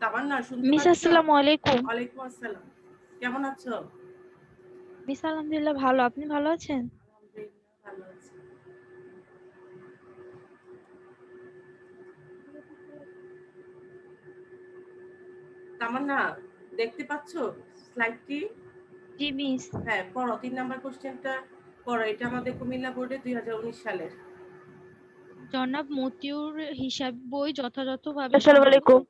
তামান্না শুনতে মিস পাচ্ছ? আসসালামু আলাইকুম। ওয়ালাইকুম আসসালাম। কেমন আছো? মিস আলহামদুলিল্লাহ ভালো, আপনি ভালো আছেন? আলহামদুলিল্লাহ ভালো আছি। তামান্না দেখতে পাচ্ছ স্লাইডটি? জি মিস। হ্যাঁ, পড়ো ৩ নাম্বার কোশ্চেনটা পড়ো। এটা আমাদের কুমিল্লা বোর্ডে ২০১৯ সালের। জনাব মতিউর হিসাব বই যথাযথভাবে আসসালামু আলাইকুম।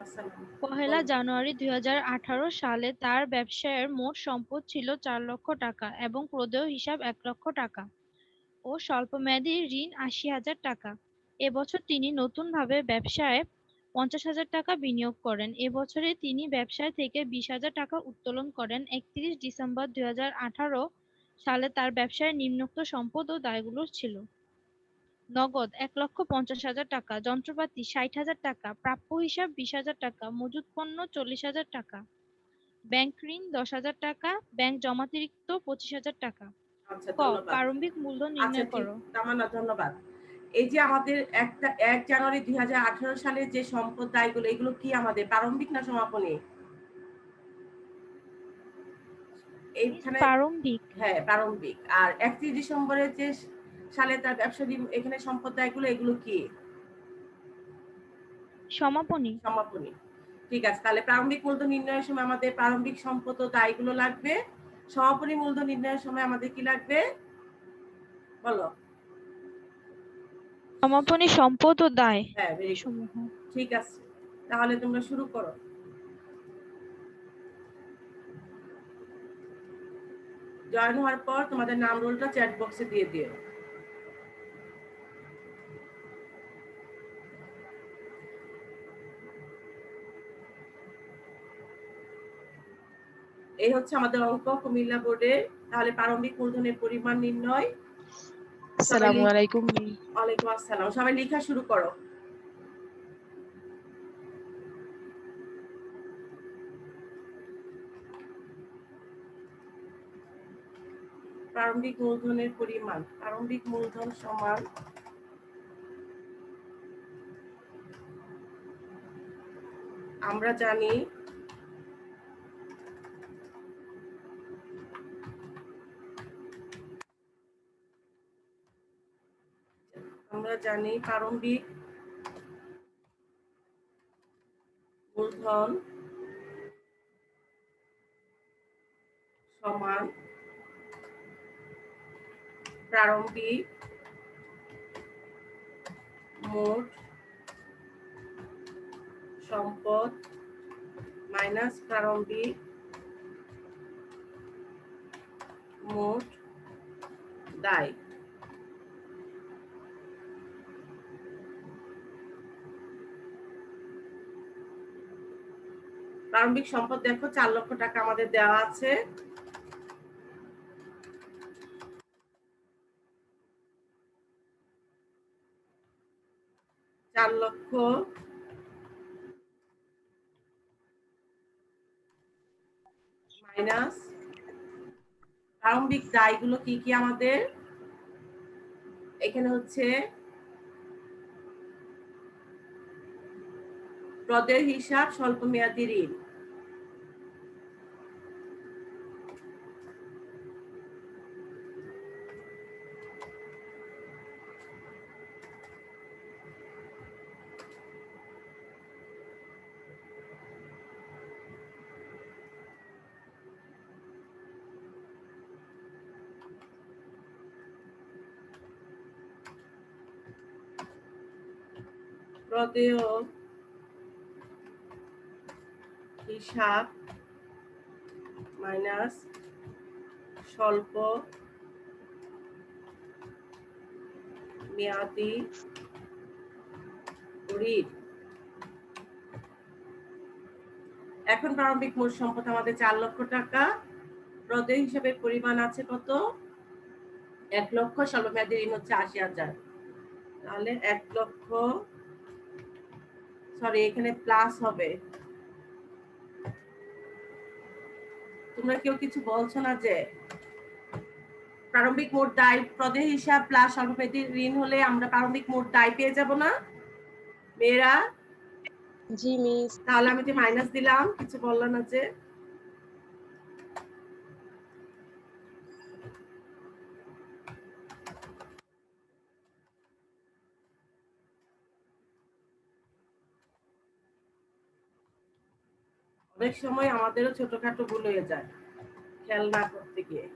আসসালাম। পহেলা বলো। জানুয়ারি ২০১৮ সালে তার ব্যবসায়ের মোট সম্পদ ছিল ৪ লক্ষ টাকা এবং প্রদেয় হিসাব ১ লক্ষ টাকা ও স্বল্পমেয়াদী ঋণ ৮০,০০০ টাকা। এবছর তিনি নতুনভাবে ব্যবসায় ৫০,০০০ টাকা বিনিয়োগ করেন। এবছরে তিনি ব্যবসায় থেকে ২০,০০০ টাকা উত্তোলন করেন। ৩১ ডিসেম্বর ২০১৮ সালে তার ব্যবসায় নিম্নোক্ত সম্পদ ও দায়গুলো ছিল: নগদ ১,৫০,০০০ টাকা, যন্ত্রপাতি ৬০,০০০ টাকা, প্রাপ্য হিসাব ২০,০০০ টাকা, মজুত পণ্য ৪০,০০০ টাকা, ব্যাংক ঋণ 10,০০০ টাকা, ব্যাংক জমাতিরিক্ত ২৫,০০০ টাকা। আচ্ছা, ক. ধন্যবাদ। প্রারম্ভিক মূলধন আচ্ছা, নির্ণয় ঠিক। করো। তামান্না ধন্যবাদ। এই যে আমাদের ১ জানুয়ারি ২০১৮ সালে যে সম্পদ দায়গুলো এগুলো কি আমাদের প্রারম্ভিক না সমাপনী? এইখানে প্রারম্ভিক। হ্যাঁ, প্রারম্ভিক। আর ৩১ ডিসেম্বরের যে সালে তার ব্যবসা এখানে সম্পদ দায়গুলো এগুলো কি? সমাপনী। সমাপনী। ঠিক আছে। তাহলে প্রারম্ভিক মূলধন নির্ণয়ের সময় আমাদের প্রারম্ভিক সম্পদ ও দায়গুলো লাগবে। সমাপনী মূলধন নির্ণয়ের সময় আমাদের কি লাগবে? বলো। সমাপনী সম্পদ ও দায় হ্যাঁ, ভেরি গুড। সমূহ। ঠিক আছে। তাহলে তোমরা শুরু করো। জয়েন হওয়ার পর তোমাদের নাম রোলটা চ্যাট বক্সে দিয়ে দিও। এই হচ্ছে আমাদের অঙ্ক কুমিল্লা বোর্ডে। তাহলে প্রারম্ভিক মূলধনের পরিমাণ নির্ণয়। সবাই আসসালামু আলাইকুম। ওয়ালাইকুম আসসালাম। সবাই লেখা শুরু করো। প্রারম্ভিক মূলধনের পরিমাণ। প্রারম্ভিক মূলধন সমান আমরা জানি প্রারম্ভিক মূলধন সমান প্রারম্ভিক মোট সম্পদ মাইনাস প্রারম্ভিক মোট দায়। প্রারম্ভিক সম্পদ দেখো ৪ লক্ষ টাকা আমাদের দেওয়া আছে। চার লক্ষ মাইনাস প্রারম্ভিক দায়গুলো কি কি আমাদের? এখানে হচ্ছে প্রদেয় হিসাব, স্বল্পমেয়াদী ঋণ। প্রদেয় হিসাব মাইনাস স্বল্প মেয়াদি ঋণ। এখন প্রারম্ভিক মোট সম্পদ আমাদের ৪ লক্ষ টাকা। প্রদেয় হিসাবের পরিমাণ আছে কত? ১ লক্ষ। স্বল্পমেয়াদী ঋণ হচ্ছে ৮০,০০০। তাহলে ১ লক্ষ, সরি এখানে প্লাস হবে। তোমরা কেউ কিছু বলছো না যে? প্রারম্ভিক মোট দায় প্রদেয় হিসাব প্লাস স্বল্পমেয়াদী ঋণ হলে আমরা প্রারম্ভিক মোট দায় পেয়ে যাব না মেয়েরা? জি মিস। তাহলে আমি যে মাইনাস দিলাম, কিছু বললাম না যে? অনেক সময় আমাদেরও ছোটখাটো ভুল হয়ে যায় খেয়াল না করতে গিয়ে।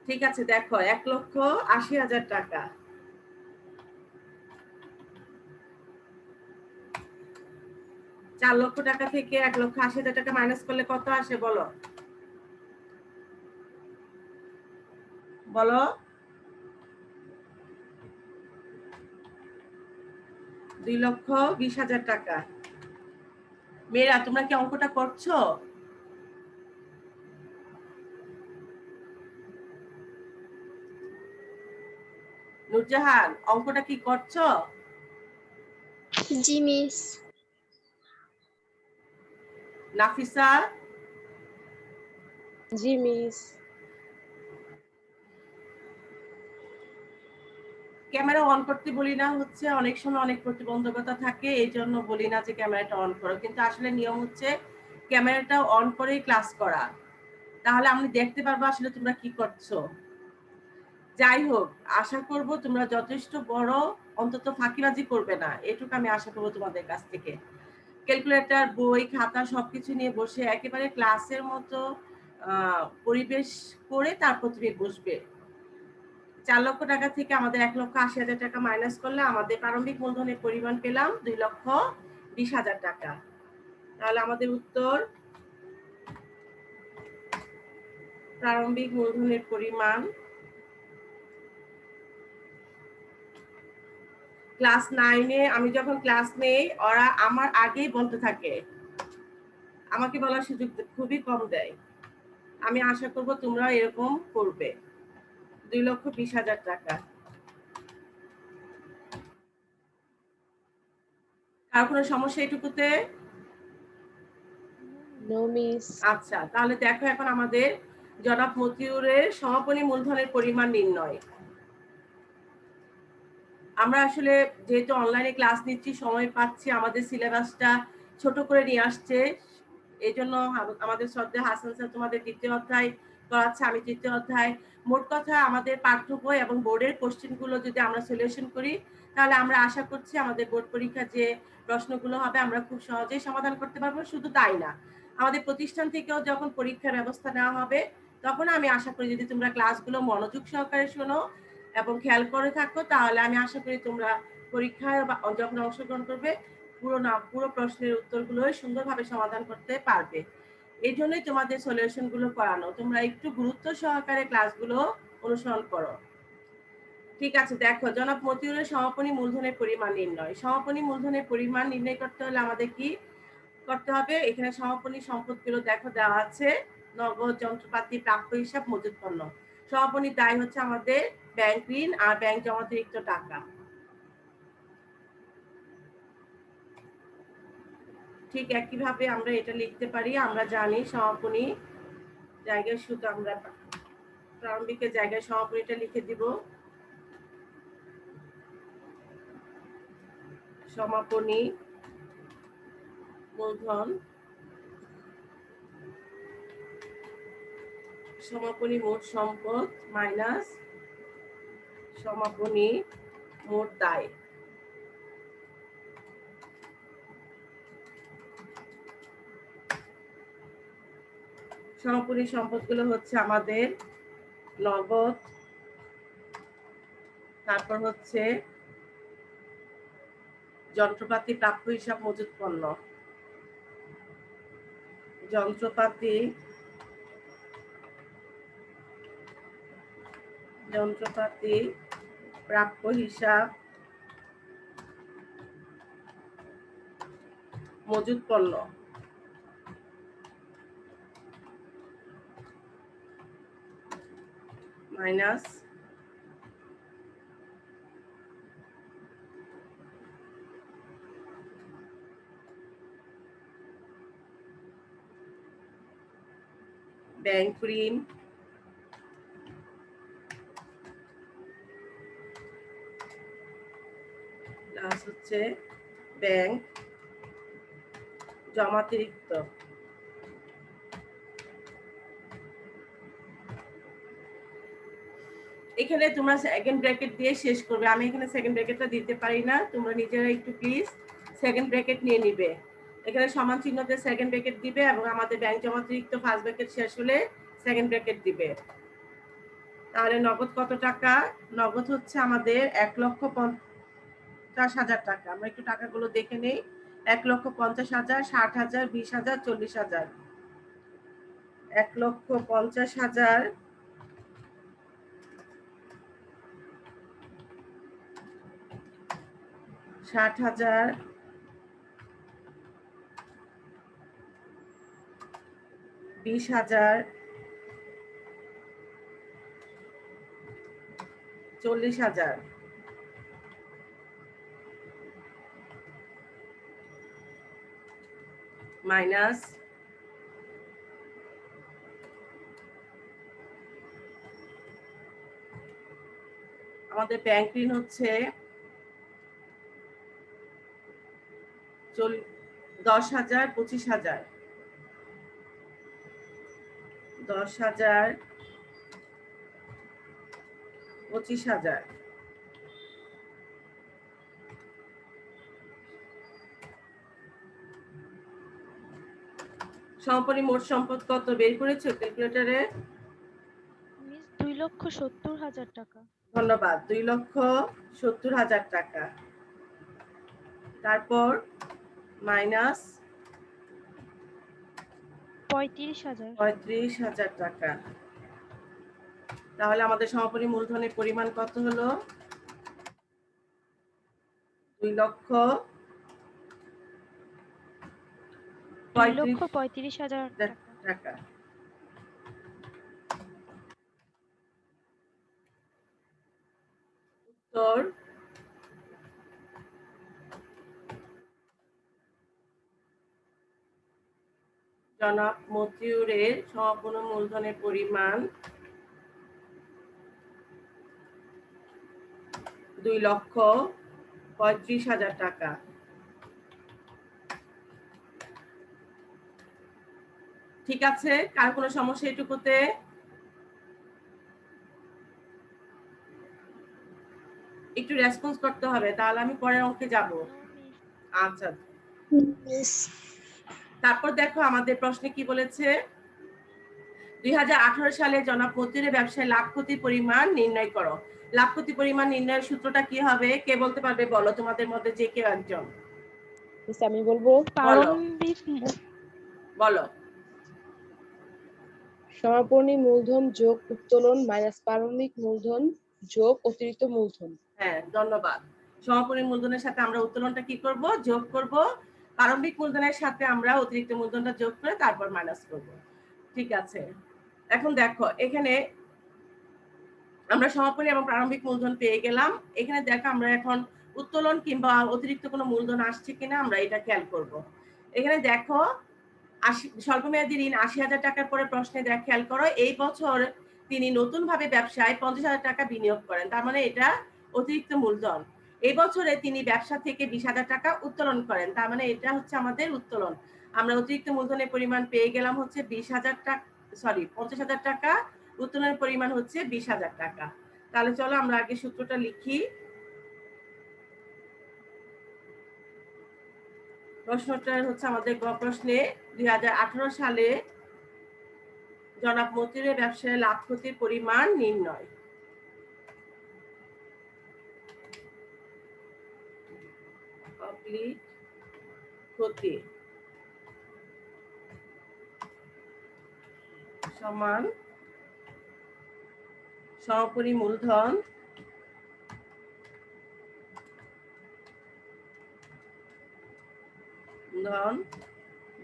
ঠিক আছে, দেখো 1,80,000 টাকা। ৳4,00,000 টাকা থেকে 1,80,000 টাকা মাইনাস করলে কত আসে বলো? বলো। 2,20,000 টাকা। মেয়েরা তোমরা কি অঙ্কটা করছো? নুরজাহান, অঙ্কটা কি করছো? জি মিস। নাফিসা? জি মিস। ক্যামেরা অন করতে বলি না হচ্ছে অনেক সময় অনেক প্রতিবন্ধকতা থাকে, এই জন্য বলি না যে ক্যামেরাটা অন করো, কিন্তু আসলে নিয়ম হচ্ছে ক্যামেরাটা অন করেই ক্লাস করা, তাহলে আমি দেখতে পারবো আসলে তোমরা কি করছো। যাই হোক, আশা করব তোমরা যথেষ্ট বড় অন্তত ফাঁকিবাজি করবে না, এটুকু আমি আশা করবো তোমাদের কাছ থেকে। ক্যালকুলেটর, বই, খাতা সবকিছু নিয়ে বসে একেবারে ক্লাসের মতো পরিবেশ করে তারপর তুমি বসবে। 4,00,000 টাকা থেকে আমাদের 1,80,000 টাকা মাইনাস করলে আমাদের প্রারম্ভিক মূলধনের পরিমাণ পেলাম 2,20,000 টাকা। তাহলে আমাদের উত্তর, প্রারম্ভিক মূলধনের পরিমাণ ক্লাস 9-এ আমি যখন ক্লাস নেই ওরা আমার আগেই বলতে থাকে, আমাকে বলার সুযোগ খুবই কম দেয়। আমি আশা করব তোমরা এরকম করবে। 2,20,000 টাকা। কার কোনো সমস্যা এটুকুতে? No miss. আচ্ছা, তাহলে দেখো এখন আমাদের জনাব মতিউরের সমাপনী মূলধনের পরিমাণ নির্ণয়। আমরা আসলে যেহেতু অনলাইনে ক্লাস নিচ্ছি, সময় পাচ্ছি, আমাদের সিলেবাসটা ছোট করে নিয়ে আসছে, এই জন্য আমাদের শ্রদ্ধেয় হাসান স্যার তোমাদের 2য় অধ্যায় করাচ্ছে, আমি 3য় অধ্যায়। মোট কথা আমাদের পাঠ্য বই এবং বোর্ডের কোশ্চেনগুলো যদি আমরা সলিউশন করি, তাহলে আমরা আশা করছি আমাদের বোর্ড পরীক্ষার যে প্রশ্নগুলো হবে আমরা খুব সহজেই সমাধান করতে পারবো। শুধু তাই না, আমাদের প্রতিষ্ঠান থেকেও যখন পরীক্ষার ব্যবস্থা নেওয়া হবে, তখন আমি আশা করি যদি তোমরা ক্লাসগুলো মনোযোগ সহকারে শোনো এবং খেয়াল করে থাকো, তাহলে আমি আশা করি তোমরা পরীক্ষায় যখন অংশগ্রহণ করবে পুরো প্রশ্নের উত্তরগুলো সুন্দরভাবে সমাধান করতে পারবে। এই জন্যই তোমাদের সলিউশন গুলো করানো, তোমরা একটু গুরুত্ব সহকারে ক্লাসগুলো অনুসরণ করো। ঠিক আছে, দেখো জনাব মতিউরের সমাপনী মূলধনের পরিমাণ নির্ণয়। সমাপনী মূলধনের পরিমাণ নির্ণয় করতে হলে আমাদের কি করতে হবে? এখানে সমাপনী সম্পদগুলো দেখো দেওয়া আছে, নগদ, যন্ত্রপাতি, প্রাপ্য হিসাব, মজুত পণ্য। সমাপনী দায় হচ্ছে আমাদের ব্যাংক ঋণ আর ব্যাংক জমাতিরিক্ত টাকা। ঠিক একইভাবে আমরা এটা লিখতে পারি, আমরা জানি সমাপনী জায়গায় শুধু আমরা প্রারম্ভিকের জায়গায় সমাপনীটা লিখে দিব, সমাপনী মূলধন, সমাপনী মোট সম্পদ মাইনাস সমাপনী মোট দায়। সমাপনী সম্পদগুলো হচ্ছে আমাদের নগদ, তারপর হচ্ছে যন্ত্রপাতি, প্রাপ্য হিসাব, মজুত পণ্য। যন্ত্রপাতি, প্রাপ্য হিসাব, মজুত পণ্য। মাইনাস ব্যাংক ঋণ, প্লাস হচ্ছে ব্যাংক জমাতিরিক্ত। এখানে তোমরা সেকেন্ড ব্র্যাকেট দিয়ে শেষ করবে, আমি এখানে সেকেন্ড ব্র্যাকেটটা দিতে পারি না, তোমরা নিজেরা একটু প্লিজ সেকেন্ড ব্র্যাকেট নিয়ে নিবে। এখানে সমান চিহ্ন দিয়ে সেকেন্ড ব্র্যাকেট দিবে এবং আমাদের ব্যাংক জমাতিরিক্ত ফার্স্ট ব্র্যাকেট শেষ হলে সেকেন্ড ব্র্যাকেট দিবে। তাহলে নগদ কত টাকা? নগদ হচ্ছে আমাদের 1,50,000 টাকা। আমরা একটু টাকাগুলো দেখে নেই। 1,50,000, 60,000, 20,000, 40,000। 1,50,000, 60,000, 20,000, 40,000। মাইনাস আমাদের ব্যাংক ঋণ হচ্ছে 10,000, 25,000। 10,000, 25,000। সমাপনী মোট সম্পদ কত বের করেছো ক্যালকুলেটরে? মিস 2,70,000 টাকা। ধন্যবাদ। 2,70,000 টাকা। তারপর মাইনাস 35,000। 35,000 টাকা। তাহলে আমাদের সমাপনী মূলধনের পরিমাণ কত হলো? 2,35,000 টাকা। উত্তর জনাব মতিউরের সমাপনী মূলধনের পরিমাণ 2,35,000 টাকা। ঠিক আছে, কার কোনো সমস্যা এটুকুতে? একটু রেসপন্স করতে হবে, তাহলে আমি পরের অঙ্কে যাব। আচ্ছা, তারপর দেখো আমাদের প্রশ্নে কি বলেছে। 2018 সালে জনাব মতিউরের ব্যবসায় লাভ ক্ষতির পরিমাণ নির্ণয় করো। লাভ ক্ষতি পরিমাণ নির্ণয়ের সূত্রটা কি হবে? কে বলতে পারবে? বলো, তোমাদের মধ্যে যে কেউ একজন। আমি বলবো। বলো। সমাপনী মূলধন যোগ উত্তোলন মাইনাস প্রারম্ভিক মূলধন যোগ অতিরিক্ত মূলধন। হ্যাঁ, ধন্যবাদ। সমাপনী মূলধনের সাথে আমরা উত্তোলনটা কি করব? যোগ করব। প্রারম্ভিক মূলধনের সাথে আমরা অতিরিক্ত মূলধনটা যোগ করে তারপর মাইনাস করব। ঠিক আছে, এখন দেখো এখানে আমরা সমাপনী এবং প্রারম্ভিক মূলধন পেয়ে গেলাম। এখানে দেখো আমরা এখন উত্তোলন কিংবা অতিরিক্ত কোনো মূলধন আসছে কিনা আমরা এটা খেয়াল করব। এখানে দেখো স্বল্পমেয়াদী ঋণ 80,000 টাকার পরে প্রশ্নে খেয়াল করো, এই বছর তিনি নতুনভাবে ব্যবসায় 50,000 টাকা বিনিয়োগ করেন, তার মানে এটা অতিরিক্ত মূলধন। এই বছরে তিনি ব্যবসা থেকে 20,000 টাকা উত্তোলন করেন, তার মানে এটা হচ্ছে আমাদের উত্তোলন। আমরা অতিরিক্ত মূলধনের পরিমাণ পেয়ে গেলাম হচ্ছে 20,000 টাকা, সরি 50,000 টাকা। উত্তোলনের পরিমাণ হচ্ছে 20,000 টাকা। তাহলে চলো আমরা আগে সূত্রটা লিখি। প্রশ্নটা হচ্ছে আমাদের প্রশ্নে 2018 সালে জনাব মতিউরের ব্যবসায় লাভ ক্ষতির পরিমাণ নির্ণয়। ক্ষতি সমান সমাপনী মূলধন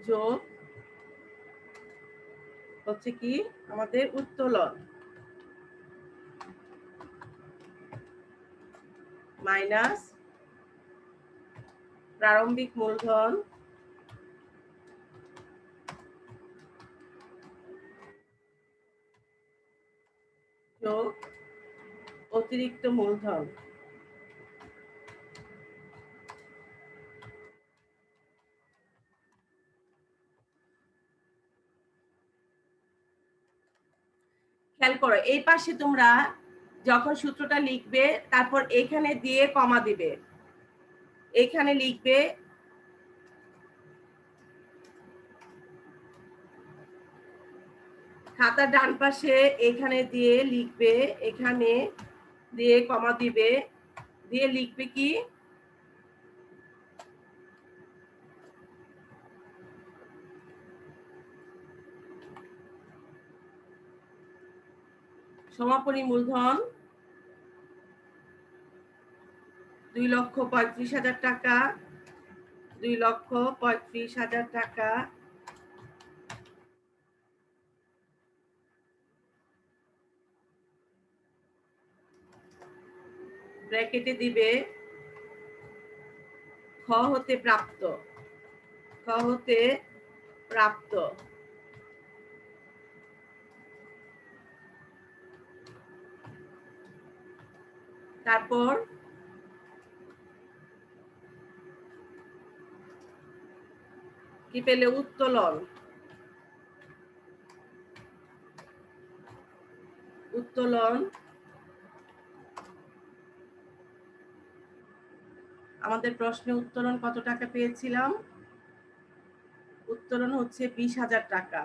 যোগ হচ্ছে কি আমাদের উত্তোলন মাইনাস প্রারম্ভিক মূলধন যোগ অতিরিক্ত মূলধন। খেয়াল করো, এই পাশে তোমরা যখন সূত্রটা লিখবে তারপর এখানে দিয়ে কমা দিবে, এখানে লিখবে খাতার ডান পাশে এখানে দিয়ে লিখবে, এখানে দিয়ে কমা দিবে, দিয়ে লিখবে কি সমাপনী মূলধন 2,35,000 টাকা, 2,35,000 টাকা, ব্র্যাকেটে দিবে খ হতে প্রাপ্ত, খ হতে প্রাপ্ত, তারপর কি পেলে উত্তোলন, উত্তোলন আমাদের প্রশ্নে উত্তোলন কত টাকা পেয়েছিলাম, উত্তোলন হচ্ছে 20,000 টাকা,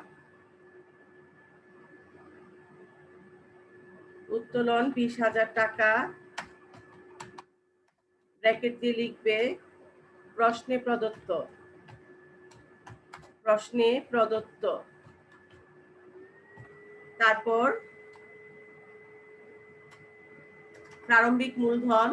উত্তোলন 20,000 টাকা, ব্র্যাকেট দিয়ে লিখবে প্রশ্নে প্রদত্ত, প্রশ্নে প্রদত্ত, তারপর প্রারম্ভিক মূলধন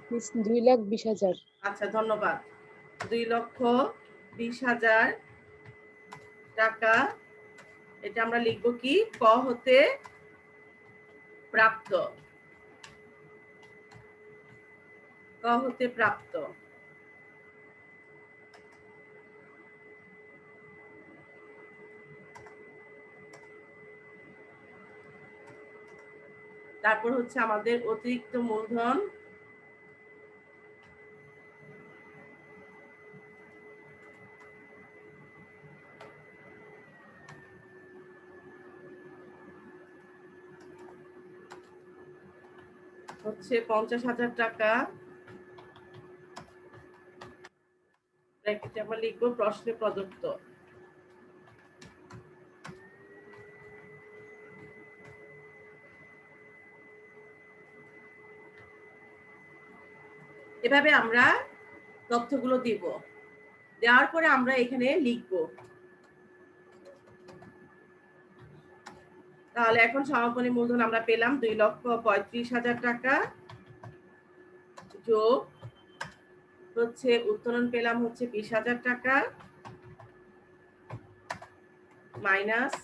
2,20,000। আচ্ছা ধন্যবাদ, 2,20,000 টাকা, এটা আমরা লিখবো কি ক হতে প্রাপ্ত, ক হতে প্রাপ্ত, তারপর হচ্ছে আমাদের অতিরিক্ত মূলধন হচ্ছে 50,000 টাকা, ব্র্যাকেটে আমরা লিখবো প্রশ্নে প্রদত্ত, এভাবে আমরা তথ্যগুলো দিব, দেওয়ার পরে আমরা এখানে লিখব। তাহলে এখন সমাপনী মূলধন আমরা পেলাম 2,35,000 টাকা, যোগ হচ্ছে উত্তোলন পেলাম হচ্ছে 20,000 টাকা, মাইনাস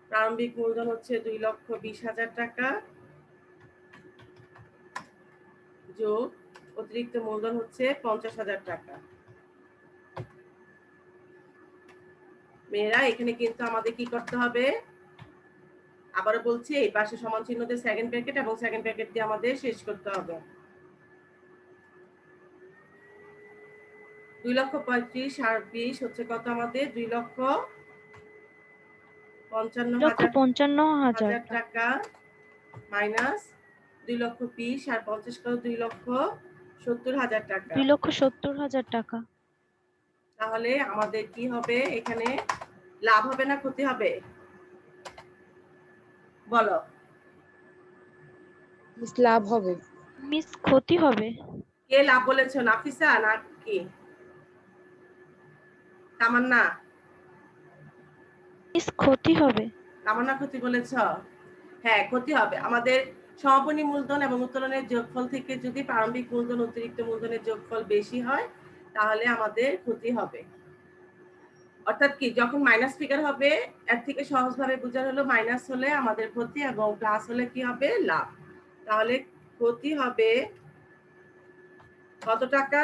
প্রারম্ভিক মূলধন হচ্ছে 2,20,000 টাকা, যোগ অতিরিক্ত মূলধন হচ্ছে 50,000 টাকা। মেয়েরা এখানে কিন্তু আমাদের কি করতে হবে, আবারও বলছি এই পাশে সমান চিহ্ন দিয়ে সেকেন্ড ব্র্যাকেট এবং সেকেন্ড ব্র্যাকেট দিয়ে আমাদের শেষ করতে হবে। 2,35,000 আর 20 হচ্ছে কত আমাদের 2,55,000 টাকা, মাইনাস 2,20,000 আর 50 কত 2,70,000 টাকা, 2,70,000 টাকা। তাহলে আমাদের কি হবে, এখানে লাভ হবে না ক্ষতি হবে বলো, লাভ হবে। মিস ক্ষতি হবে। কে লাভ বলেছো, নাফিসা না কি তামান্না, মিস ক্ষতি হবে। তামান্না ক্ষতি বলেছ, হ্যাঁ ক্ষতি হবে। আমাদের সমাপনী মূলধন এবং উত্তোলনের যোগফল থেকে যদি প্রারম্ভিক মূলধন অতিরিক্ত মূলধনের যোগফল বেশি হয় তাহলে আমাদের ক্ষতি হবে, অর্থাৎ কি যখন মাইনাস ফিগার হবে এর থেকে সহজভাবে বোঝানো হলো মাইনাস হলে আমাদের ক্ষতি এবং প্লাস হলে কি হবে লাভ। তাহলে ক্ষতি হবে কত টাকা,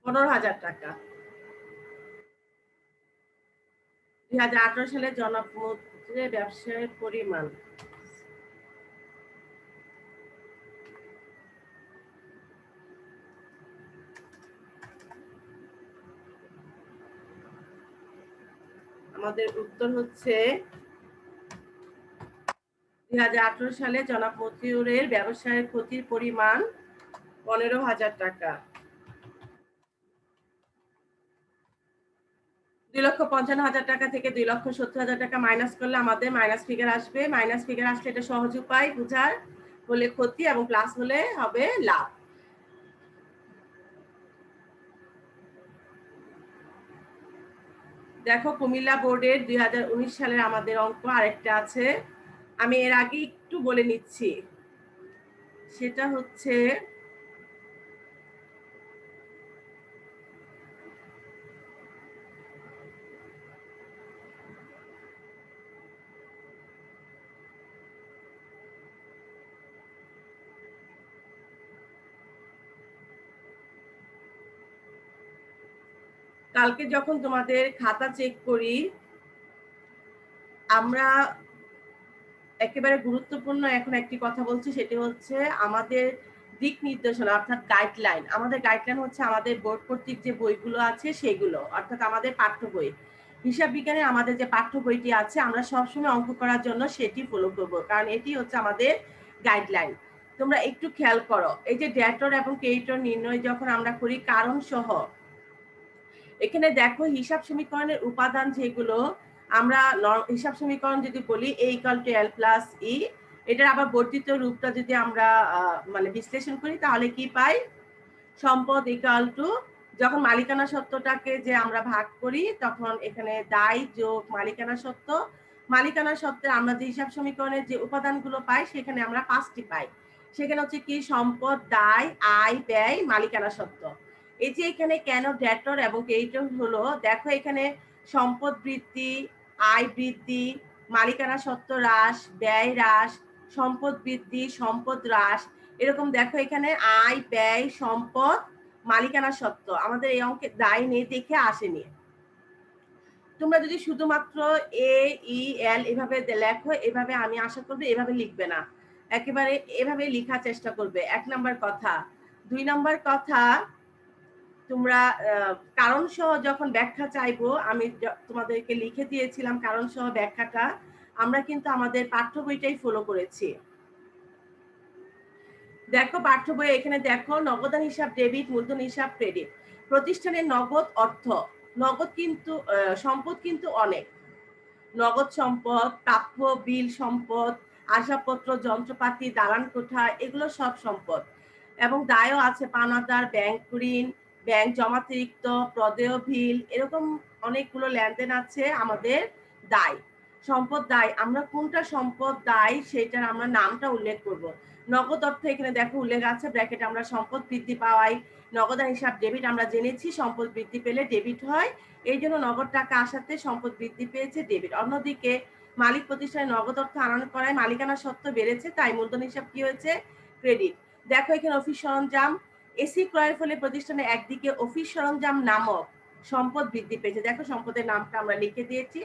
15,000 টাকা। 2018 সালে জনমুদ্রে ব্যবসায়ের পরিমাণ, আমাদের উত্তর হচ্ছে 2018 সালে জনাব মতিউরের ব্যবসায়ের ক্ষতির পরিমাণ 15,000 টাকা। 2,55,000 টাকা থেকে 2,70,000 টাকা মাইনাস করলে আমাদের মাইনাস ফিগার আসবে। মাইনাস ফিগার আসলে এটা সহজ উপায় বুঝার, হলে ক্ষতি এবং প্লাস হলে হবে লাভ। দেখো কুমিল্লা বোর্ডের 2019 সালের আমাদের অঙ্ক আরেকটা আছে, আমি এর আগে একটু বলে নিচ্ছি। সেটা হচ্ছে কালকে যখন তোমাদের খাতা চেক করি, আমরা একেবারে গুরুত্বপূর্ণ এখন একটি কথা বলছি, সেটি হচ্ছে আমাদের দিক নির্দেশনা অর্থাৎ গাইডলাইন। আমাদের গাইডলাইন হচ্ছে আমাদের বোর্ড কর্তৃক যে বইগুলো আছে সেগুলো, অর্থাৎ আমাদের পাঠ্য বই। হিসাব বিজ্ঞানে আমাদের যে পাঠ্য বইটি আছে আমরা সবসময় অঙ্ক করার জন্য সেটি ফলো করব, কারণ এটি হচ্ছে আমাদের গাইডলাইন। তোমরা একটু খেয়াল করো, এই যে ডেটর এবং ক্রেডিটর নির্ণয় যখন আমরা করি কারণ সহ, এখানে দেখো হিসাব সমীকরণের উপাদান যেগুলো, আমরা হিসাব সমীকরণ যদি বলি a = l + e, এটার আবার বর্ধিত রূপটা যদি আমরা মানে বিশ্লেষণ করি তাহলে কি পাই? সম্পদ = যখন মালিকানা সত্ত্বটাকে যে আমরা ভাগ করি তখন এখানে দায় যোগ মালিকানা সত্ত্ব। মালিকানা সত্ত্বে আমরা যে হিসাব সমীকরণের যে উপাদানগুলো পাই সেখানে আমরা 5টি পাই। সেখানে হচ্ছে কি সম্পদ, দায়, আয়, ব্যয়, মালিকানা সত্ত্ব। এই যে এখানে কেন ডেটর এবং ক্রেডিটর হলো, দেখো এখানে সম্পদ বৃদ্ধি, আয় বৃদ্ধি, মালিকানা সত্ত্ব হ্রাস, ব্যয় হ্রাস, সম্পদ বৃদ্ধি, সম্পদ হ্রাস, এরকম দেখো এখানে আয়, ব্যয়, সম্পদ, মালিকানা সত্ত্ব। আমাদের এই অঙ্কে দায় নেই দেখে আসেনি। তোমরা যদি শুধুমাত্র এ ই এল এভাবে লেখো, এভাবে আমি আশা করবো এভাবে লিখবে না, একেবারে এভাবে লেখার চেষ্টা করবে। 1 নাম্বার কথা। 2 নাম্বার কথা, তোমরা কারণ সহ যখন ব্যাখ্যা চাইবো, আমি তোমাদেরকে লিখে দিয়েছিলাম কারণ সহ ব্যাখ্যাটা, আমরা কিন্তু আমাদের পাঠ্য বইটাই ফলো করেছি। দেখো পাঠ্য বই এখানে দেখো নগদান হিসাব ডেবিট, মূলধন হিসাব ক্রেডিট। প্রতিষ্ঠানের নগদ অর্থ, নগদ কিন্তু সম্পদ কিন্তু অনেক, নগদ সম্পদ, প্রাপ্য বিল সম্পদ, আসবাবপত্র, যন্ত্রপাতি, দালান কোঠা, এগুলো সব সম্পদ। এবং দায়ও আছে, পাওনাদার, ব্যাংক ঋণ, ব্যাংক জমাতিরিক্ত, প্রদেয় বিল, এরকম অনেকগুলো লেনদেন আছে আমাদের দায়। সম্পদ দায়, আমরা কোনটা সম্পদ দায় সেটার আমরা নামটা উল্লেখ করব। নগদ অর্থ এখানে দেখো উল্লেখ আছে ব্র্যাকেটে, আমরা সম্পদ বৃদ্ধি পাওয়াই। নগদান হিসাব ডেবিট, আমরা জেনেছি সম্পদ বৃদ্ধি পেলে ডেবিট হয়, এই জন্য নগদ টাকা আসাতে সম্পদ বৃদ্ধি পেয়েছে ডেবিট। অন্যদিকে মালিক প্রতিষ্ঠানে নগদ অর্থ আনয়ন করায় মালিকানা সত্ত্ব বেড়েছে, তাই মূলধন হিসাব কি হয়েছে? ক্রেডিট। দেখো এখানে অফিস সরঞ্জাম, এসি ক্রয়ের ফলে প্রতিষ্ঠানে একদিকে অফিস সরঞ্জাম নামক সম্পদ বৃদ্ধি পেয়েছে, দেখো সম্পদের নামটা আমরা লিখে দিয়েছি,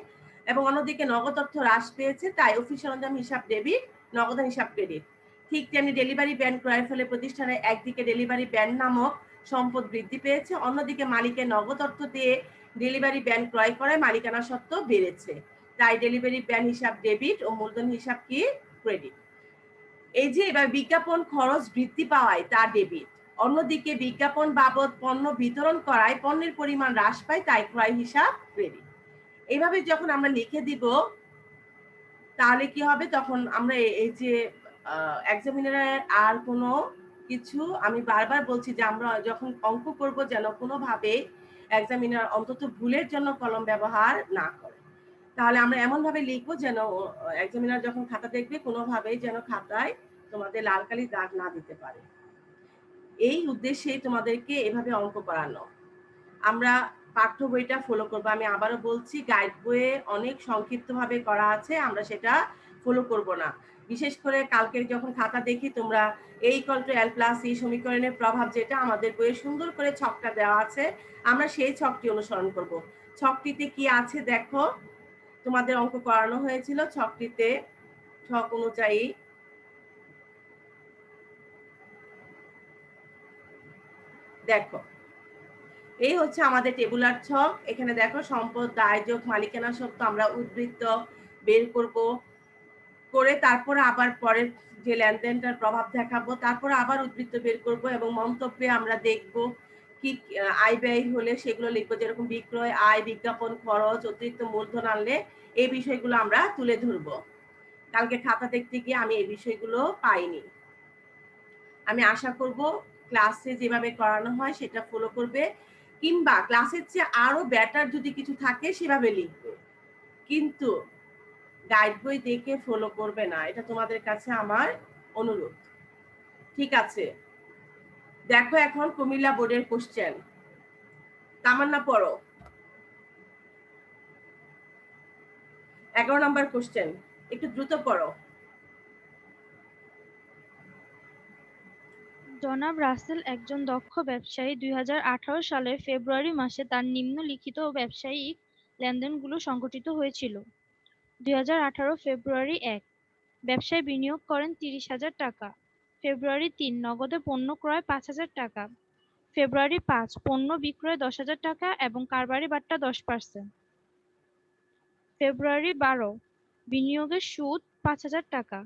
এবং অন্যদিকে নগদ অর্থ হ্রাস পেয়েছে, তাই অফিস সরঞ্জাম হিসাব ডেবিট, নগদান হিসাব ক্রেডিট। ঠিক তেমনি ডেলিভারি ভ্যান ক্রয়ের ফলে প্রতিষ্ঠানে একদিকে ডেলিভারি ভ্যান নামক সম্পদ বৃদ্ধি পেয়েছে, অন্যদিকে মালিকের নগদ অর্থ দিয়ে ডেলিভারি ভ্যান ক্রয় করায় মালিকানা সত্ত্ব বেড়েছে, তাই ডেলিভারি ভ্যান হিসাব ডেবিট ও মূলধন হিসাব কি? ক্রেডিট। এই যে এবার বিজ্ঞাপন খরচ বৃদ্ধি পাওয়ায় তা ডেবিট, অন্যদিকে বিজ্ঞাপন বাবদ পণ্য বিতরণ করায় পণ্যের পরিমাণ হ্রাস পায়, তাই ক্রয় হিসাব ক্রেডিট। এইভাবে যখন আমরা লিখে দিব তাহলে কি হবে, তখন আমরা এই যে এক্সামিনারের আর কোনো কিছু, আমি বারবার বলছি যে আমরা যখন অঙ্ক করব যেন কোনোভাবে এক্সামিনার অন্তত ভুলের জন্য কলম ব্যবহার না করে। তাহলে আমরা এমন ভাবে লিখবো যেন এক্সামিনার যখন খাতা দেখবে কোনোভাবেই যেন খাতায় তোমাদের লাল কালি দাগ না দিতে পারে। এই উদ্দেশ্যেই তোমাদেরকে এভাবে অঙ্ক করানো। আমরা পাঠ্য বইটা ফলো করবো, আমি আবারও বলছি গাইড বইয়ে অনেক সংক্ষিপ্তভাবে করা আছে, আমরা সেটা ফলো করব না। বিশেষ করে কালকে যখন খাতা দেখি তোমরা a = l + e সমীকরণের প্রভাব যেটা আমাদের বইয়ে সুন্দর করে ছকটা দেওয়া আছে, আমরা সেই ছকটি অনুসরণ করব। ছকটিতে কি আছে দেখো, তোমাদের অঙ্ক করানো হয়েছিল, ছকটিতে ছক অনুযায়ী দেখো এই হচ্ছে আমাদের টেবুলার ছক। এখানে দেখো সম্পদ, দায়, যোগ, মালিকানা সত্ত্ব আমরা উদ্বৃত্ত বের করব, করে তারপরে আবার পরের যে লেনদেনটার প্রভাব দেখাবো, তারপরে আবার উদ্বৃত্ত বের করব এবং মন্তব্যে আমরা দেখব কি আয় ব্যয় হলে সেগুলো লিখবো, যেরকম বিক্রয়, আয়, বিজ্ঞাপন খরচ, অতিরিক্ত মূলধন আনলে এই বিষয়গুলো আমরা তুলে ধরবো। কালকে খাতা দেখতে গিয়ে আমি এই বিষয়গুলো পাইনি। আমি আশা করব ক্লাসে যেভাবে করানো হয় সেটা ফলো করবে, কিংবা ক্লাসের চেয়ে আরো বেটার যদি কিছু থাকে সেভাবে লিখবে, কিন্তু গাইড বই দেখে ফলো করবে না, এটা তোমাদের কাছে আমার অনুরোধ। ঠিক আছে, দেখো এখন কুমিল্লা বোর্ডের কোশ্চেন। তামান্না পড়ো 11 নম্বর কোশ্চেন, একটু দ্রুত পড়ো। জনাব রাসেল একজন দক্ষ ব্যবসায়ী। 2018 সালের ফেব্রুয়ারি মাসে তার নিম্নলিখিত ব্যবসায়িক লেনদেনগুলো সংঘটিত হয়েছিল। 2018 ফেব্রুয়ারি 1, ব্যবসায় বিনিয়োগ করেন 30,000 টাকা। ফেব্রুয়ারি 3, নগদে পণ্য ক্রয় 5,000 টাকা। ফেব্রুয়ারি 5, পণ্য বিক্রয় 10,000 টাকা এবং কারবারি বাট্টা 10%। ফেব্রুয়ারি 12, বিনিয়োগের সুদ 5,000 টাকা।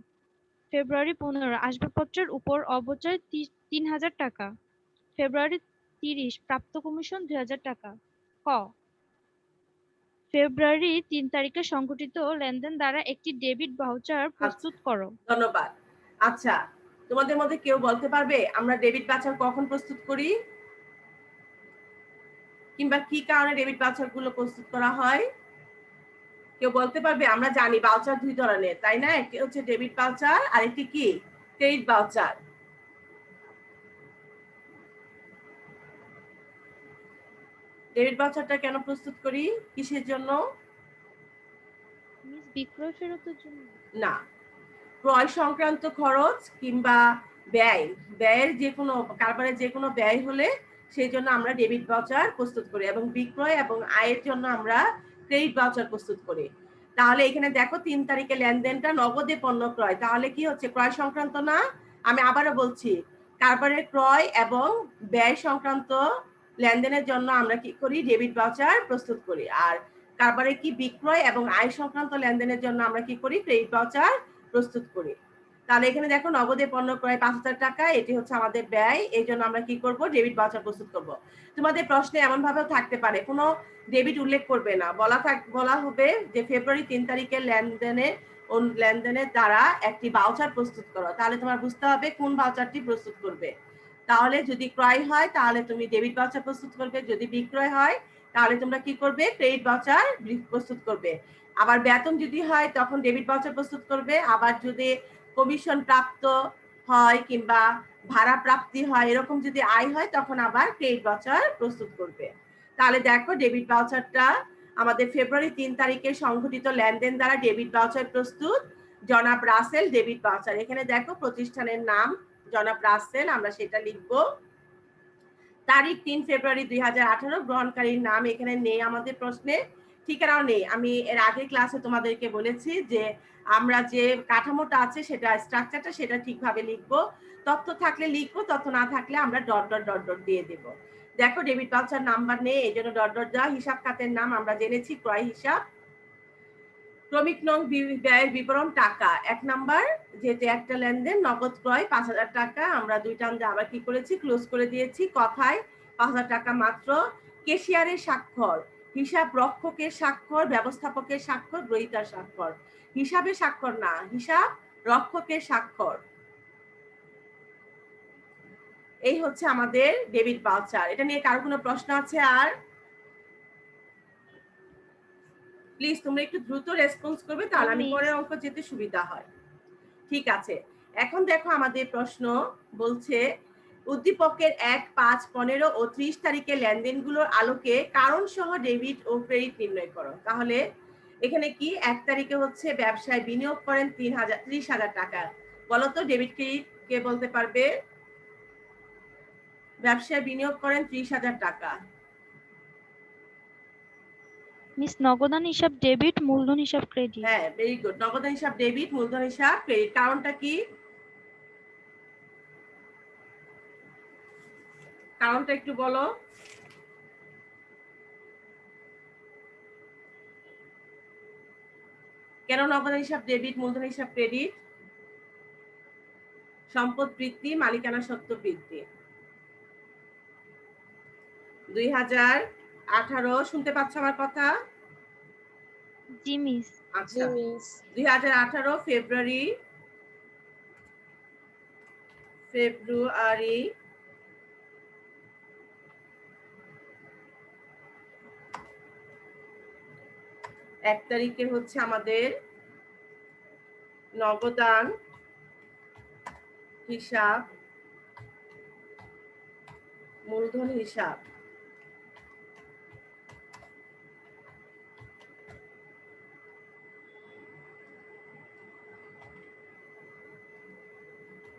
ফেব্রুয়ারি 15, আসবাবপত্রের উপর অবচয় 3,000 টাকা। ফেব্রুয়ারি 30, প্রাপ্ত কমিশন 2,000 টাকা। ক, ফেব্রুয়ারি 3 তারিখে সংঘটিত লেনদেন দ্বারা একটি ডেবিট ভাউচার প্রস্তুত করো। ধন্যবাদ। আচ্ছা, তোমাদের মধ্যে কেউ বলতে পারবে আমরা ডেবিট ভাউচার কখন প্রস্তুত করি, কিংবা কি কারণে ডেবিট ভাউচার গুলো প্রস্তুত করা হয়? কেউ বলতে পারবে? আমরা জানি ভাউচার দুই ধরনের, তাই না? একটি হচ্ছে ডেবিট ভাউচার আর একটি কি ক্রেডিট ভাউচার। ডেবিট ভাউচারটা কেন প্রস্তুত করি, কিসের জন্য? মিস বিক্রয় ফেরতের জন্য। না, ক্রয় সংক্রান্ত খরচ কিংবা ব্যয়, ব্যয়ের যে কোনো কারবারের যে কোনো ব্যয় হলে সেই জন্য আমরা ডেবিট ভাউচার প্রস্তুত করি, এবং বিক্রয় এবং আয়ের জন্য আমরা ক্রেডিট ভাউচার প্রস্তুত করি। তাহলে এখানে দেখো 3 তারিখে লেনদেনটা নগদে পণ্য ক্রয়, তাহলে কি হচ্ছে ক্রয় সংক্রান্ত না? আমি আবারও বলছি, কারবারের ক্রয় এবং ব্যয় সংক্রান্ত লেনদেনের জন্য আমরা কি করি, ডেবিট ভাউচার প্রস্তুত করি। আর কারবারে কি বিক্রয় এবং আয় সংক্রান্ত লেনদেনের জন্য আমরা কি করি, ক্রেডিট ভাউচার প্রস্তুত করি। তাহলে এখানে দেখো নগদে পণ্য ক্রয় 5,000 টাকা, এটি হচ্ছে আমাদের ব্যয়, এই জন্য আমরা কি করব, ডেবিট ভাউচার প্রস্তুত করব। তোমাদের প্রশ্নে এমন ভাবেও থাকতে পারে কোনো ডেবিট উল্লেখ করবে না, বলা হবে যে ফেব্রুয়ারি 3 তারিখের লেনদেনের দ্বারা একটি ভাউচার প্রস্তুত করো। তাহলে তোমার বুঝতে হবে কোন ভাউচারটি প্রস্তুত করবে। তাহলে যদি ক্রয় হয় তাহলে তুমি ডেবিট ভাউচার প্রস্তুত করবে, যদি বিক্রয় হয় তাহলে তোমরা কি করবে, ক্রেডিট ভাউচার প্রস্তুত করবে। আবার বেতন যদি হয় তখন ডেবিট ভাউচার প্রস্তুত করবে, আবার যদি কমিশন প্রাপ্ত হয় কিংবা ভাড়া প্রাপ্তি হয়, এরকম যদি আয় হয় তখন আবার ক্রেডিট ভাউচার প্রস্তুত করবে। তাহলে দেখো ডেবিট ভাউচারটা আমাদের ফেব্রুয়ারি 3 তারিখে সংঘটিত লেনদেন দ্বারা ডেবিট ভাউচার প্রস্তুত, জনাব রাসেল ডেবিট ভাউচার। এখানে দেখো প্রতিষ্ঠানের নাম জনাব রাসেল, আমরা সেটা লিখবো। তারিখ 3 ফেব্রুয়ারি 2018, গ্রহণকারীর নাম এখানে নেই আমাদের প্রশ্নে, ঠিকানাও নেই। আমি এর আগের ক্লাসে তোমাদেরকে বলেছি যে আমরা যে কাঠামোটা আছে সেটা স্ট্রাকচারটা সেটা ঠিকভাবে লিখবো, তথ্য থাকলে লিখবো, তথ্য না থাকলে আমরা ডট ডট ডট ডট দিয়ে দেব। দেখো ডেবিট ভাউচার নাম্বার নেই, এই জন্য ডট ডট দেওয়া। হিসাব খাতের নাম আমরা জেনেছি, ক্রয় হিসাব। ক্রমিক নং ব্যয়ের বিবরণ টাকা 1 নাম্বার, যেহেতু একটা লেনদেন নগদ ক্রয় 5,000 টাকা, আমরা দুইটা আবার কি করেছি, ক্লোজ করে দিয়েছি। কথায় 5,000 টাকা মাত্র। কেশিয়ারের স্বাক্ষর, হিসাব রক্ষকের স্বাক্ষর, ব্যবস্থাপকের স্বাক্ষর, গ্রহীতার স্বাক্ষর। হিসাবে স্বাক্ষর না, হিসাব রক্ষকের স্বাক্ষর। এই হচ্ছে আমাদের ডেবিট ভাউচার। এটা নিয়ে কারো কোনো প্রশ্ন আছে? আর প্লিজ তোমরা একটু দ্রুত রেসপন্স করবে, তাহলে আমি পরের অঙ্ক যেতে সুবিধা হয়। ঠিক আছে, এখন দেখো আমাদের প্রশ্ন বলছে উদ্দীপকের 1, 5, 15 ও 30 তারিখে লেনদেনগুলোর আলোকে কারণ সহ ডেবিট ও ক্রেডিট নির্ণয় করো। তাহলে এখানে কি 1 তারিখে হচ্ছে ব্যবসায় বিনিয়োগ করেন 30,000 টাকা। বলতো ডেবিট ক্রেডিট কে বলতে পারবে? ব্যবসায় বিনিয়োগ করেন 30,000 টাকা। মিস নগদান হিসাব ডেবিট, মূলধন হিসাব ক্রেডিট। হ্যাঁ, ভেরি গুড। নগদান হিসাব ডেবিট, মূলধন হিসাব ক্রেডিট। কারণটা কি? কারণটা একটু বলো। কেন নগদ হিসাব ডেবিট, মূলধন হিসাব ক্রেডিট? সম্পদ বৃদ্ধি, মালিকানা সত্ত্ব বৃদ্ধি। 2018 শুনতে পাচ্ছ আমার কথা? জি মিস। আচ্ছা, জি মিস। 2018 ফেব্রুয়ারি 1 তারিখে হচ্ছে আমাদের নগদান হিসাব, মূলধন হিসাব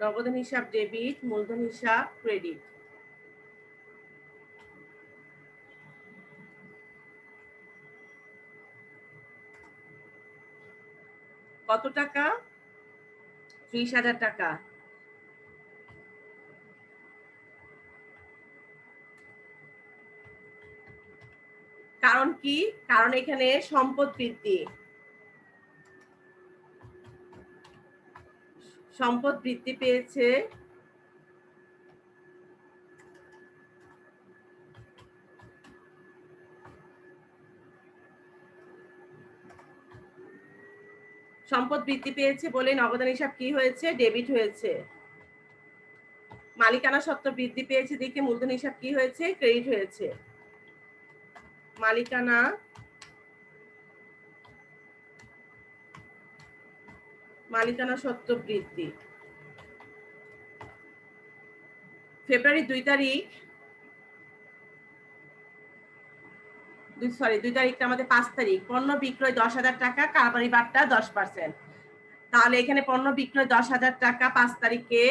নগদান হিসাব ডেবিট, মূলধন হিসাব ক্রেডিট। কত টাকা? 30,000 টাকা। কারণ কি? কারণ এখানে সম্পদ বৃদ্ধি, সম্পদ বৃদ্ধি পেয়েছে সম্পদ বৃদ্ধি পেয়েছে বলে নগদান হিসাব কি হয়েছে? ডেবিট হয়েছে। মালিকানা সত্ত্ব বৃদ্ধি পেয়েছে দেখে মূলধন হিসাব কি হয়েছে? ক্রেডিট হয়েছে। মালিকানা সত্ত্ব বৃদ্ধি। ফেব্রুয়ারি 2 তারিখ, সরি 2 তারিখটা আমাদের 5 তারিখ। পণ্য বিক্রয় 10,000 টাকা, কারবারি বাট্টা 10%। তাহলে এখানে পণ্য বিক্রয় 10,000 টাকা 5 তারিখে,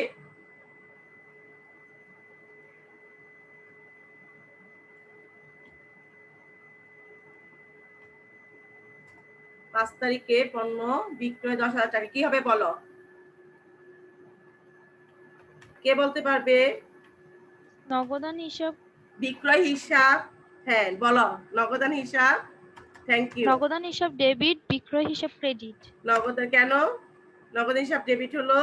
পণ্য বিক্রয় 10,000 টাকা। কি হবে বলো? কে বলতে পারবে? নগদান হিসাব, বিক্রয় হিসাব, হ্যাঁ বলো। নগদান হিসাব, থ্যাংক ইউ। নগদান হিসাব ডেবিট, বিক্রয় হিসাব ক্রেডিট। নগদ কেন নগদ হিসাব ডেবিট হলো?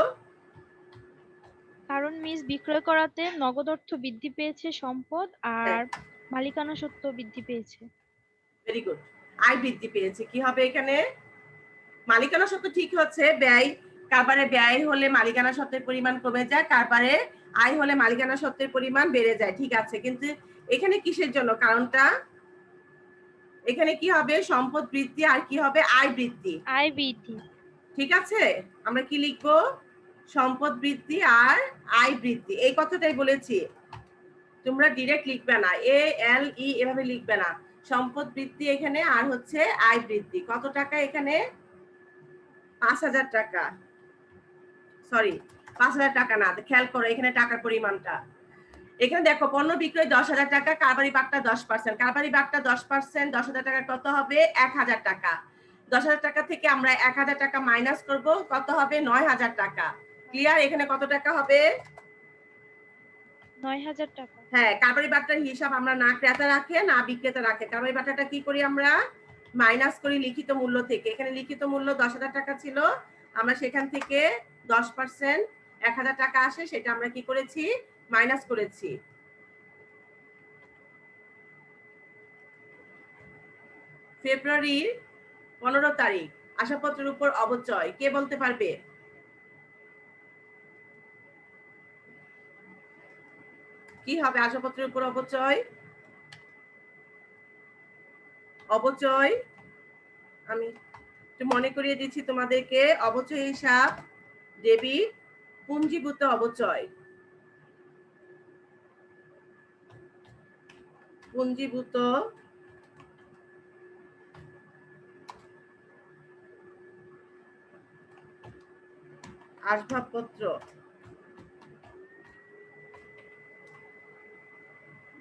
কারণ মিস বিক্রয় করাতে নগদ অর্থ বৃদ্ধি পেয়েছে সম্পদ, হ্যাঁ, আর মালিকানা সত্ত্ব বৃদ্ধি পেয়েছে। Very good. আয় বৃদ্ধি পেয়েছে। কি হবে এখানে? মালিকানা সত্ত্ব ঠিক হচ্ছে, ব্যয়, কারবারে ব্যয় হলে মালিকানা সত্ত্বের পরিমাণ কমে যায়, কারবারে আয় হলে মালিকানা সত্ত্বের পরিমাণ বেড়ে যায়। ঠিক আছে, কিন্তু এখানে কিসের জন্য? কারণটা এখানে কি হবে? সম্পদ বৃদ্ধি, আর কি হবে? আয় বৃদ্ধি। আয় বৃদ্ধি। ঠিক আছে, আমরা কি লিখবো? সম্পদ বৃদ্ধি আর আয় বৃদ্ধি, এই কথাটাই বলেছি। তোমরা ডিরেক্ট লিখবে না, এ এল ই এভাবে লিখবে না। সম্পদ বৃদ্ধি এখানে, আর হচ্ছে আয় বৃদ্ধি। কত টাকা এখানে? 5,000 টাকা। সরি, 5,000 টাকা না, খেয়াল করো এখানে টাকার পরিমাণটা। এখানে দেখো পণ্য বিক্রয় 10,000 টাকা, কারবারি বাট্টা 10%। কারবারি বাট্টা 10%, 10,000 টাকা কত হবে? 1,000 টাকা। 10,000 টাকা থেকে আমরা 1,000 টাকা মাইনাস করব, কত হবে? 9,000 টাকা। ক্লিয়ার? এখানে কত টাকা হবে? 9,000 টাকা। হ্যাঁ, কারবারি বাট্টার হিসাব আমরা না ক্রেতা রাখে না বিক্রেতা রাখে। কারবারি বাট্টাটা কি করি আমরা? মাইনাস করি লিখিত মূল্য থেকে। এখানে লিখিত মূল্য 10,000 টাকা ছিল, আমরা সেখান থেকে 10% 1,000 টাকা আসে, সেটা আমরা কি করেছি? মাইনাস করেছি। ফেব্রুয়ারির 15 তারিখ আশাপত্রের উপর অবচয়, কে বলতে পারবে? কি হবে আশাপত্রের উপর অবচয়? অবচয় আমি একটু মনে করিয়ে দিচ্ছি তোমাদেরকে। অবচয় হিসাব ডেবিট, পুঞ্জীভূত অবচয়, পুঞ্জীভূত আসবাবপত্র,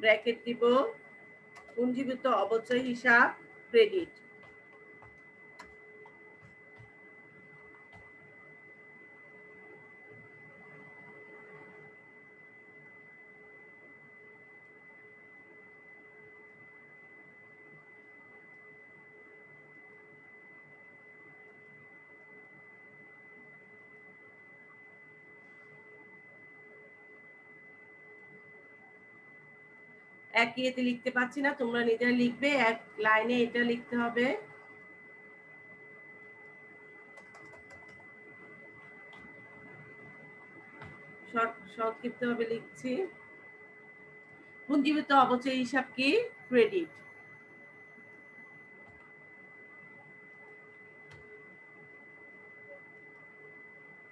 ব্র্যাকেট দিব, পুঞ্জীভূত অবচয় হিসাব ক্রেডিট। একই এতে লিখতে পাচ্ছি না, তোমরা নিজেরা লিখবে, এক লাইনে এটা লিখতে হবে। সংক্ষিপ্ত ভাবে লিখছি। পুঞ্জীভূত অবচয় হিসাব কি? ক্রেডিট।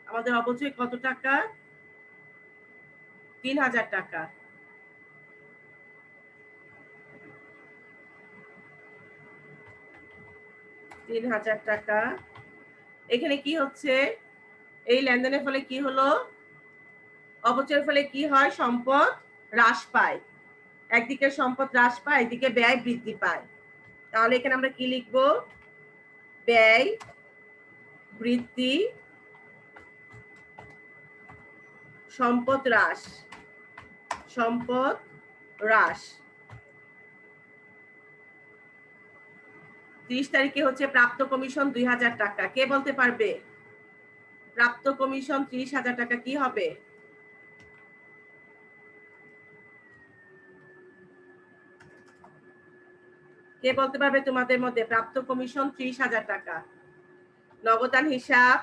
আমাদের অবচয় কত টাকা? 3000 টাকা। টাকা। এখানে কি হচ্ছে? এই লেনদেনের ফলে কি হলো? অবচয়ের ফলে কি হয়? সম্পদ হ্রাস পায়। একদিকে সম্পদ হ্রাস পায়, একদিকে ব্যয় বৃদ্ধি পায়। তাহলে এখানে আমরা কি লিখব? ব্যয় বৃদ্ধি, সম্পদ হ্রাস। সম্পদ হ্রাস। 30 তারিখে হচ্ছে প্রাপ্ত কমিশন 2000 টাকা। কে বলতে পারবে? প্রাপ্ত কমিশন 30,000 টাকা কি হবে? কে বলতে পারবে তোমাদের মধ্যে? প্রাপ্ত কমিশন 30,000 টাকা। নগদান হিসাব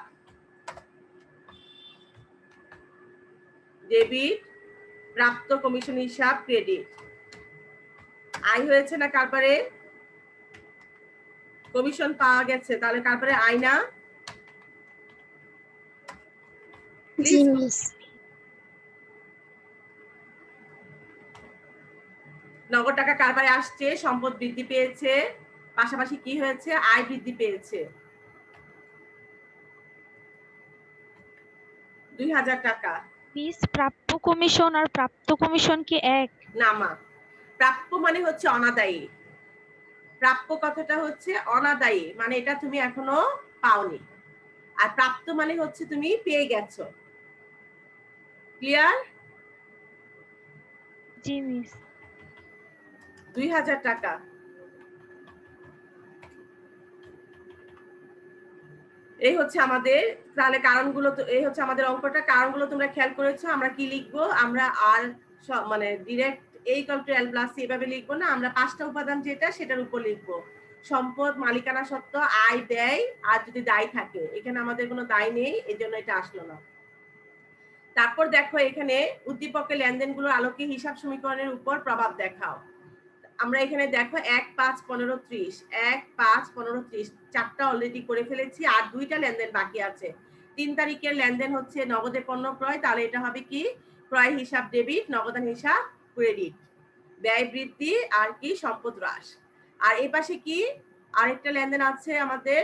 ডেবিট, প্রাপ্ত কমিশন হিসাব ক্রেডিট। আয় হয়েছে না কারবারে? কমিশন পাওয়া গেছে, তাহলে কারবারে আয় না? নগদ টাকা কারবারে আসছে, সম্পদ বৃদ্ধি পেয়েছে, পাশাপাশি কি হয়েছে? আয় বৃদ্ধি পেয়েছে। 2000 টাকা। মিস, প্রাপ্য কমিশন আর প্রাপ্ত কমিশন কি এক? না মা, প্রাপ্য মানে হচ্ছে অনাদায়ী। প্রাপ্য কথাটা হচ্ছে অনাদায়ী, মানে এটা তুমি এখনো পাওনি। আর প্রাপ্ত মানে হচ্ছে তুমি পেয়ে গেছো। ক্লিয়ার? জি মিস। 2000 টাকা। এই হচ্ছে আমাদের, তাহলে কারণগুলো, তো এই হচ্ছে আমাদের অঙ্কটা। কারণগুলো তোমরা খেয়াল করেছো। আমরা কি লিখবো? আমরা আর মানে ডিরেক্ট A = L + C এভাবে লিখবো না, আমরা 5টা উপাদান যেটা সেটার উপর লিখবো। সম্পদ, মালিকানা সত্ত্ব, আয়, ব্যয়, আর যদি দায় থাকে। এখানে আমাদের কোনো দায় নেই, এজন্য এটা আসলো না। তারপর দেখো এখানে উদ্দীপকের লেনদেনগুলোর আলোকে হিসাব সমীকরণের উপর প্রভাব দেখাও। আমরা এখানে দেখো 1, 5, 15, 30, 1, 5, 15, 30 চারটা অলরেডি করে ফেলেছি, আর 2টা লেনদেন বাকি আছে। 3 তারিখের লেনদেন হচ্ছে নগদে পণ্য ক্রয়, তাহলে এটা হবে কি? ক্রয় হিসাব ডেবিট, নগদান হিসাব ক্রেডিট। ব্যয় বৃদ্ধি আর কি? সম্পদ হ্রাস। আর এই পাশে কি আরেকটা লেনদেন আছে আমাদের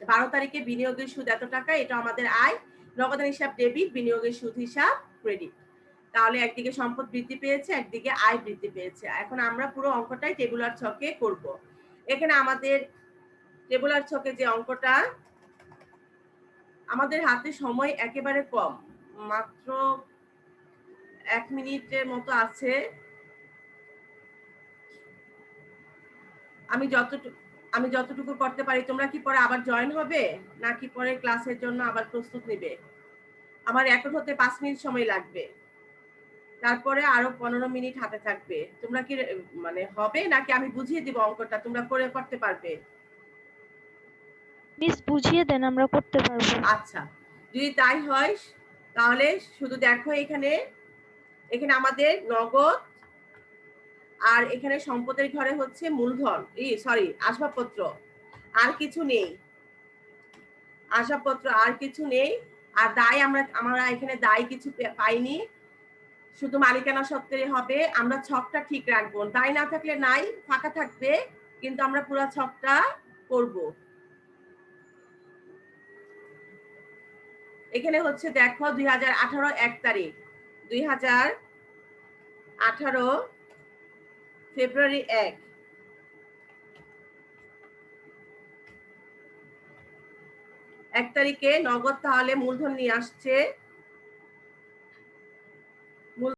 12 তারিখে বিনিয়োগের সুদ এত টাকা, এটা আমাদের আয়, নগদান হিসাব ডেবিট, বিনিয়োগের সুদ হিসাব ক্রেডিট। তাহলে একদিকে সম্পদ বৃদ্ধি পেয়েছে, একদিকে আয় বৃদ্ধি পেয়েছে। এখন আমরা পুরো অঙ্কটাই টেবুলার ছকে করব। এখানে আমাদের টেবুলার ছকে যে অঙ্কটা, আমাদের হাতে সময় একেবারে কম, মাত্র 1 মিনিটের মতো আছে। আমি যতটুকু করতে পারি। তোমরা কি পরে আবার জয়েন হবে, নাকি পরে ক্লাসের জন্য আবার প্রস্তুত নিবে? আমার রেকর্ড হতে 5 মিনিট সময় লাগবে, তারপরে আরো 15 মিনিট হাতে থাকবে। তোমরা কি মানে হবে, নাকি আমি বুঝিয়ে দিব অঙ্কটা, তোমরা করে করতে পারবে? মিস, বুঝিয়ে দেন, আমরা করতে পারবো। আচ্ছা, যদি তাই হয় তাহলে শুধু দেখো এখানে আমাদের নগদ আর এখানে সম্পদের ঘরে হচ্ছে মূলধন, সরি আসবাবপত্র, আর কিছু নেই। আসবাবপত্র আর কিছু নেই। আর দায় আমরা এখানে দায় কিছু পাইনি, শুধু মালিকানা সত্ত্বে হবে। আমরা ছকটা ঠিক রাখবো, দায় না থাকলে নাই, ফাঁকা থাকবে, কিন্তু আমরা পুরো ছকটা করব। এখানে হচ্ছে দেখো 2018 1 তারিখ, 2018 ফেব্রুয়ারি 1 তারিখে নগদ তাহলে মূলধন নিয়ে আসছে